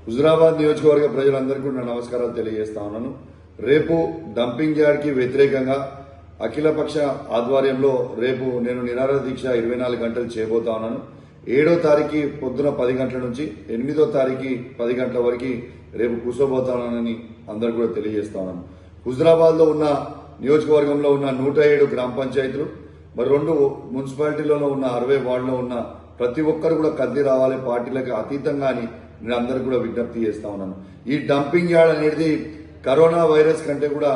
హుజురాబాద్ నియోజకవర్గ ప్రజలందరికీ నా నమస్కారాలు తెలియజేస్తా ఉన్నాను. రేపు డంపింగ్ యార్డ్కి వ్యతిరేకంగా అఖిలపక్ష ఆధ్వర్యంలో రేపు నేను నిరాహార దీక్ష 24 గంటలు చేయబోతా ఉన్నాను. 7వ తారీఖు పొద్దున 10 గంటల నుంచి 8వ తారీఖు 10 గంటల వరకు రేపు కూర్చోబోతానని అందరు కూడా తెలియజేస్తా ఉన్నాను. హుజురాబాద్ లో ఉన్న నియోజకవర్గంలో ఉన్న 107 గ్రామ పంచాయతీలు మరి 2 మున్సిపాలిటీలలో ఉన్న 60 వార్డులో ఉన్న ప్రతి ఒక్కరు కూడా కదిలి రావాలి, పార్టీలకు అతీతంగా అని నేను అందరికి కూడా విజ్ఞప్తి చేస్తా ఉన్నాను. ఈ డంపింగ్ యార్డ్ అనేది కరోనా వైరస్ కంటే కూడా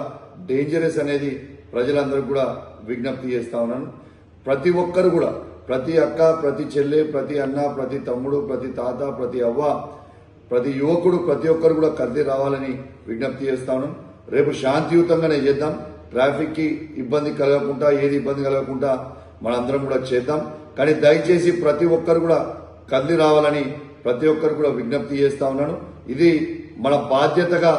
డేంజరస్ అనేది ప్రజలందరికీ కూడా విజ్ఞప్తి చేస్తా ఉన్నాను. ప్రతి ఒక్కరు కూడా, ప్రతి అక్క, ప్రతి చెల్లె, ప్రతి అన్న, ప్రతి తమ్ముడు, ప్రతి తాత, ప్రతి అవ్వ, ప్రతి యువకుడు, ప్రతి ఒక్కరు కూడా కదిలి రావాలని విజ్ఞప్తి చేస్తా ఉన్నాను. రేపు శాంతియుతంగానే చేద్దాం. ట్రాఫిక్ కి ఇబ్బంది కలగకుండా, ఏది ఇబ్బంది కలగకుండా మనందరం కూడా చేద్దాం. కానీ దయచేసి ప్రతి ఒక్కరు కూడా కదిలి రావాలని ప్రతి ఒక్కరు కూడా విజ్ఞప్తి చేస్తా ఉన్నాను. ఇది మన బాధ్యతగా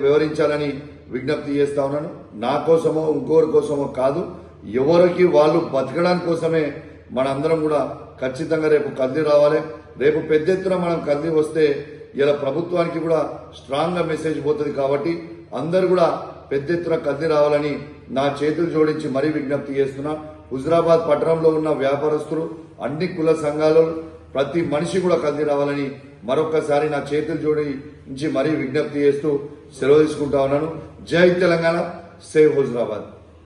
వివరించాలని విజ్ఞప్తి చేస్తా ఉన్నాను. నా కోసమో ఇంకోరి కోసమో కాదు, ఎవరికి వాళ్ళు బతకడానికి కోసమే మనందరం కూడా ఖచ్చితంగా రేపు కదిలి రావాలి. రేపు పెద్ద ఎత్తున మనం కదిలి వస్తే ఇలా ప్రభుత్వానికి కూడా స్ట్రాంగ్ గా మెసేజ్ పోతుంది. కాబట్టి అందరు కూడా పెద్ద ఎత్తున కదిలి రావాలని నా చేతులు జోడించి మరీ విజ్ఞప్తి చేస్తున్నా. హుజురాబాద్ పట్టణంలో ఉన్న వ్యాపారస్తులు, అన్ని కుల సంఘాలు, ప్రతి మనిషి కూడా కదిలి రావాలని మరొకసారి నా చేతులు జోడించి మరీ విజ్ఞప్తి చేస్తూ సెలవు తీసుకుంటా ఉన్నాను. జై తెలంగాణ, సేవ్ హుజురాబాద్.